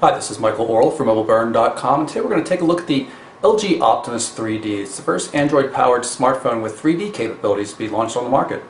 Hi, this is Michael Orl from MobileBurn.com, and today we're going to take a look at the LG Optimus 3D. It's the first Android-powered smartphone with 3D capabilities to be launched on the market.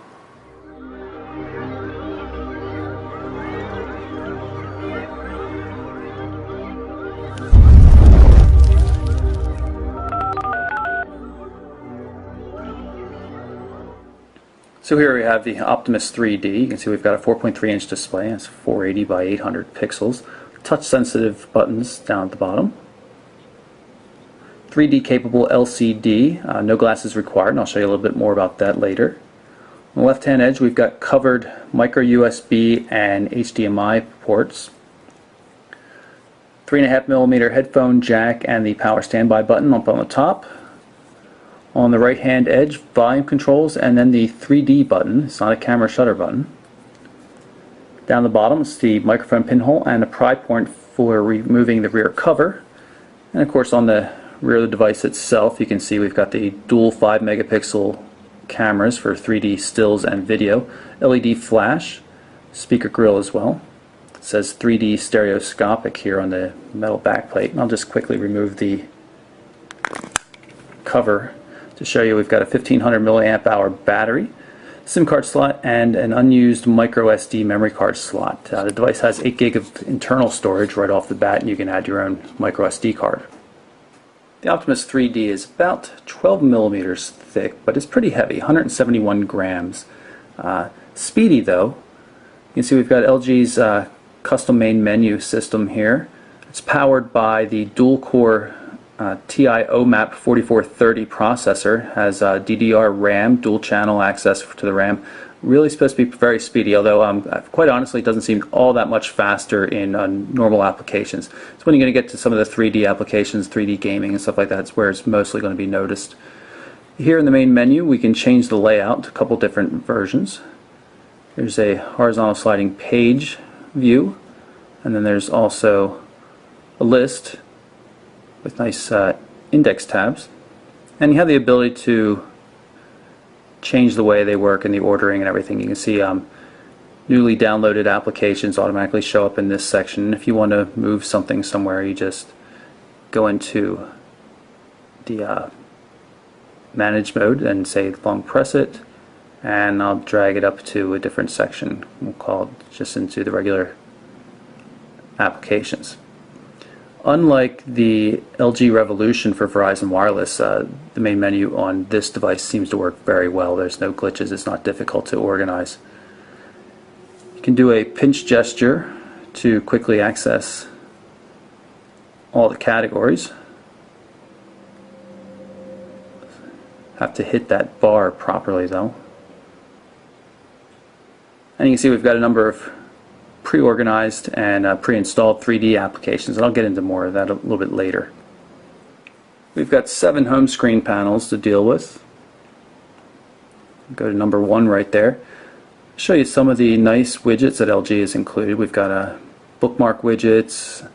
So here we have the Optimus 3D. You can see we've got a 4.3-inch display. It's 480 by 800 pixels. Touch-sensitive buttons down at the bottom. 3D capable LCD, no glasses required, and I'll show you a little bit more about that later. On the left-hand edge we've got covered micro USB and HDMI ports. 3.5mm headphone jack and the power standby button up on the top. On the right hand edge, volume controls, and then the 3D button. It's not a camera shutter button. Down the bottom is the microphone pinhole and a pry point for removing the rear cover. And of course on the rear of the device itself you can see we've got the dual 5-megapixel cameras for 3D stills and video, LED flash, speaker grill as well. It says 3D stereoscopic here on the metal backplate. And I'll just quickly remove the cover to show you we've got a 1500 milliamp hour battery, SIM card slot, and an unused micro SD memory card slot. The device has 8 gig of internal storage right off the bat, and you can add your own micro SD card. The Optimus 3D is about 12 millimeters thick, but it's pretty heavy, 171 grams. Speedy though. You can see we've got LG's custom main menu system here. It's powered by the dual-core TI OMAP 4430 processor, has DDR RAM, dual channel access to the RAM. Really supposed to be very speedy, although quite honestly it doesn't seem all that much faster in normal applications. So when you're going to get to some of the 3D applications, 3D gaming and stuff like that, it's where it's mostly going to be noticed. Here in the main menu we can change the layout to a couple different versions. There's a horizontal sliding page view, and then there's also a list with nice index tabs, and you have the ability to change the way they work and the ordering and everything. You can see newly downloaded applications automatically show up in this section. If you want to move something somewhere, you just go into the manage mode and say long press it, and I'll drag it up to a different section. We'll call it just into the regular applications. Unlike the LG Revolution for Verizon Wireless, the main menu on this device seems to work very well. There's no glitches, it's not difficult to organize. You can do a pinch gesture to quickly access all the categories. Have to hit that bar properly though. And you can see we've got a number of pre-organized and pre-installed 3D applications, and I'll get into more of that a little bit later. We've got 7 home screen panels to deal with. Go to number 1 right there. I'll show you some of the nice widgets that LG has included. We've got a bookmark widgets,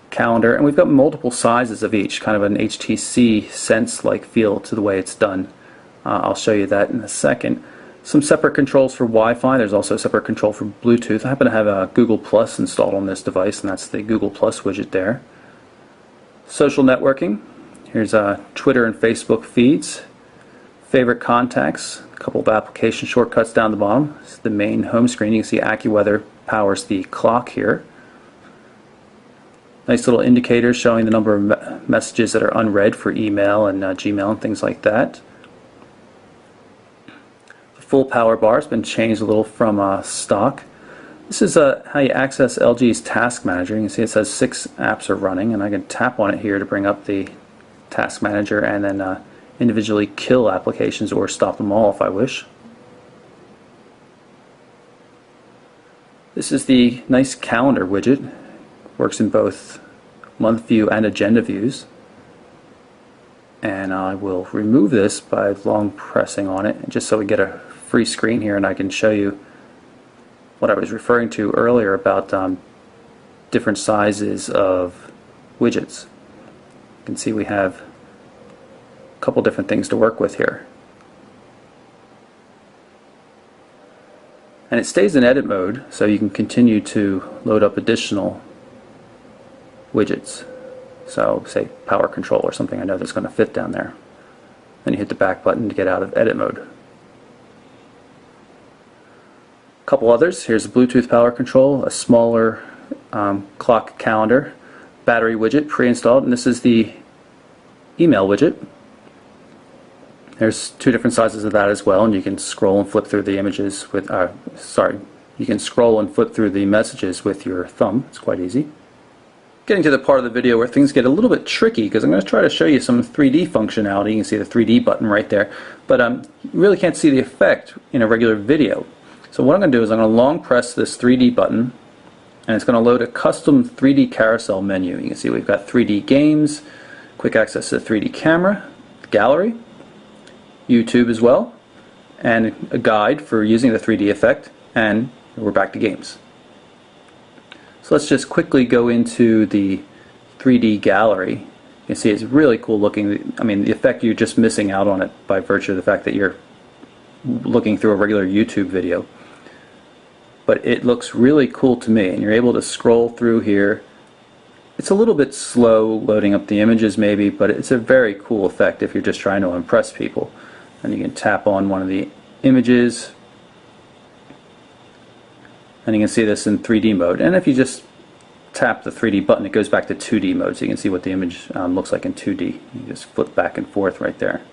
calendar, and we've got multiple sizes of each, kind of an HTC Sense-like feel to the way it's done. I'll show you that in a second. Some separate controls for Wi-Fi. There's also a separate control for Bluetooth. I happen to have a Google Plus installed on this device, and that's the Google Plus widget there. Social networking. Here's Twitter and Facebook feeds. Favorite contacts. A couple of application shortcuts down the bottom. This is the main home screen. You can see AccuWeather powers the clock here. Nice little indicators showing the number of messages that are unread for email and Gmail and things like that. Full power bar has been changed a little from stock. This is how you access LG's Task Manager. You can see it says 6 apps are running, and I can tap on it here to bring up the Task Manager and then individually kill applications or stop them all if I wish. This is the nice calendar widget. Works in both month view and agenda views. And I will remove this by long pressing on it, just so we get a free screen here, and I can show you what I was referring to earlier about different sizes of widgets. You can see we have a couple different things to work with here. And it stays in edit mode, so you can continue to load up additional widgets. So say power control or something I know that's going to fit down there. Then you hit the back button to get out of edit mode. A couple others. Here's a Bluetooth power control, a smaller clock calendar, battery widget pre-installed, and this is the email widget. There's two different sizes of that as well, and you can scroll and flip through the images with, you can scroll and flip through the messages with your thumb. It's quite easy. Getting to the part of the video where things get a little bit tricky, because I'm going to try to show you some 3D functionality. You can see the 3D button right there, but you really can't see the effect in a regular video. So what I'm going to do is I'm going to long press this 3D button, and it's going to load a custom 3D carousel menu. You can see we've got 3D games, quick access to the 3D camera, gallery, YouTube as well, and a guide for using the 3D effect, and we're back to games. So let's just quickly go into the 3D gallery. You can see it's really cool looking. I mean, the effect, you're just missing out on it by virtue of the fact that you're looking through a regular YouTube video. But it looks really cool to me, and you're able to scroll through here. It's a little bit slow loading up the images maybe, but it's a very cool effect if you're just trying to impress people. And you can tap on one of the images, and you can see this in 3D mode. And if you just tap the 3D button, it goes back to 2D mode, so you can see what the image looks like in 2D. You just flip back and forth right there.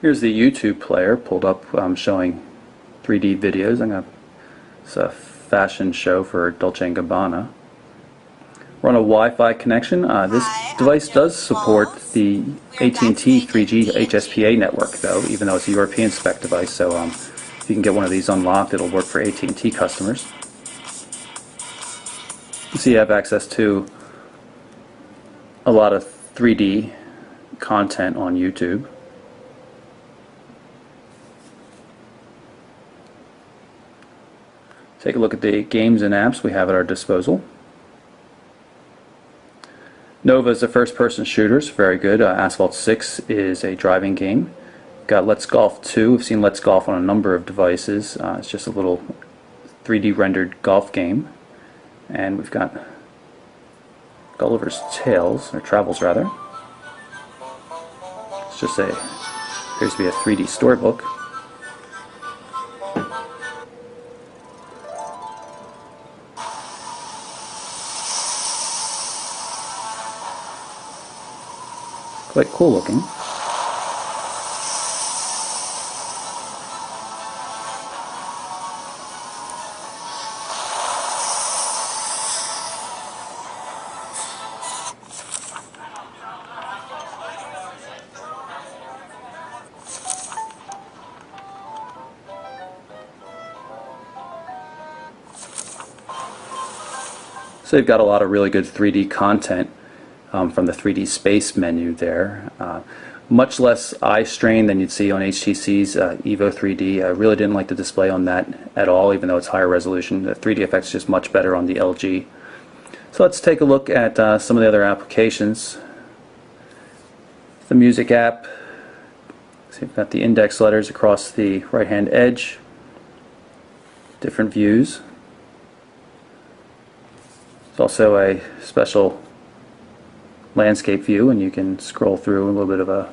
Here's the YouTube player pulled up, showing 3D videos. It's a fashion show for Dolce & Gabbana. We're on a Wi-Fi connection. This device does support the AT&T 3G HSPA network, though, even though it's a European spec device. So if you can get one of these unlocked, it'll work for AT&T customers. You see, you have access to a lot of 3D content on YouTube. Take a look at the games and apps we have at our disposal. Nova is a first-person shooter, it's very good. Asphalt 6 is a driving game. Got Let's Golf 2. We've seen Let's Golf on a number of devices. It's just a little 3D rendered golf game. And we've got Gulliver's Tales, or Travels rather. It's just appears to be a 3D storybook. Quite cool looking. So you've got a lot of really good 3D content from the 3D space menu there. Much less eye strain than you'd see on HTC's Evo 3D. I really didn't like the display on that at all, even though it's higher resolution. The 3D effect's just much better on the LG. So let's take a look at some of the other applications. The music app. So you've got the index letters across the right-hand edge. Different views. There's also a special landscape view, and you can scroll through a little bit of a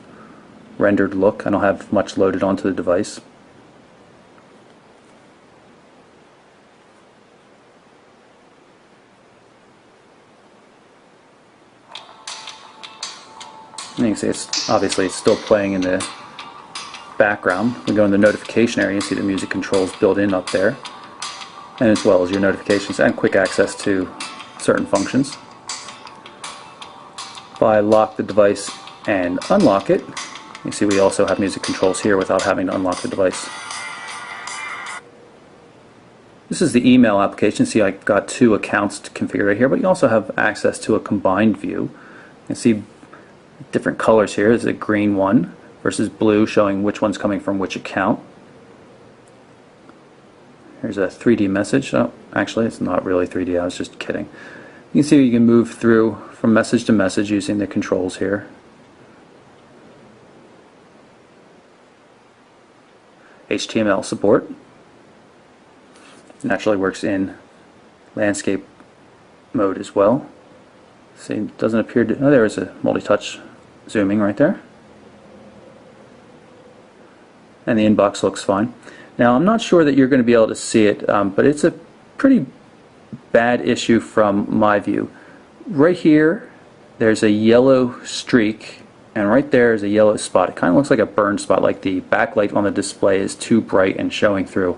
rendered look. I don't have much loaded onto the device. And you can see it's obviously still playing in the background. We go in the notification area, you see the music controls built in up there, and as well as your notifications and quick access to certain functions. If I lock the device and unlock it, you see we also have music controls here without having to unlock the device. This is the email application. See, I've got two accounts to configure right here, but you also have access to a combined view. You can see different colors here. There's a green one versus blue, showing which one's coming from which account. Here's a 3D message. Oh, actually, it's not really 3D. I was just kidding. You can see you can move through from message to message using the controls here. HTML support. Naturally works in landscape mode as well. See, it doesn't appear to, oh, there is a multi-touch zooming right there. And the inbox looks fine. Now I'm not sure that you're going to be able to see it, but it's a pretty bad issue from my view. Right here there's a yellow streak, and right there is a yellow spot. It kind of looks like a burn spot, like the backlight on the display is too bright and showing through.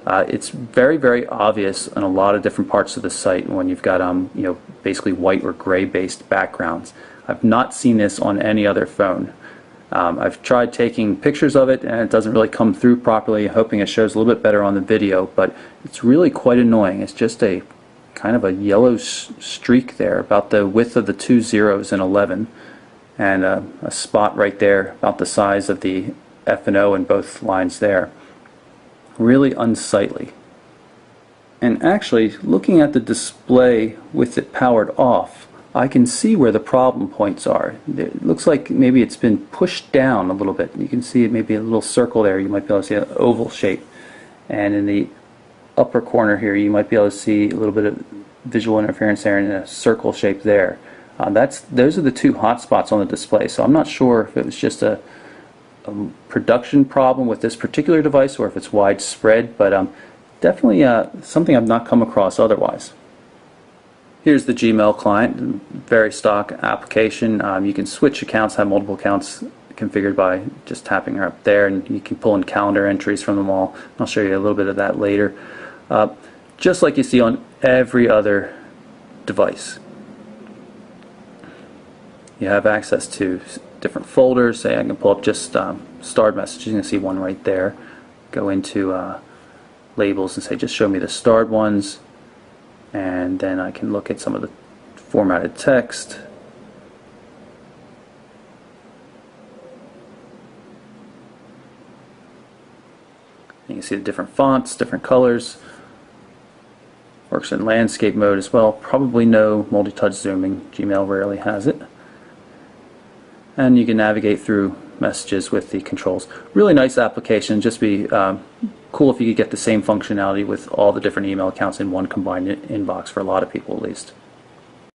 It's very, very obvious in a lot of different parts of the site when you've got basically white or gray based backgrounds. I've not seen this on any other phone. I've tried taking pictures of it and it doesn't really come through properly, hoping it shows a little bit better on the video, but it's really quite annoying. It's just a kind of a yellow streak there about the width of the two zeros in 11, and a spot right there about the size of the F and O in both lines there. Really unsightly. And actually, looking at the display with it powered off, I can see where the problem points are. It looks like maybe it's been pushed down a little bit. You can see it maybe a little circle there. You might be able to see an oval shape. And in the upper corner here, you might be able to see a little bit of visual interference there and a circle shape there. Those are the two hot spots on the display. So I'm not sure if it was just a production problem with this particular device or if it's widespread, but definitely something I've not come across otherwise. Here's the Gmail client, very stock application. You can switch accounts, have multiple accounts configured by just tapping her up there, and you can pull in calendar entries from them all. I'll show you a little bit of that later. Just like you see on every other device. You have access to different folders. Say I can pull up just starred messages. You can see one right there. Go into labels and say just show me the starred ones, and then I can look at some of the formatted text. You can see the different fonts, different colors. Works in landscape mode as well. Probably no multi-touch zooming. Gmail rarely has it. And you can navigate through messages with the controls. Really nice application. Just be cool if you could get the same functionality with all the different email accounts in one combined inbox for a lot of people at least.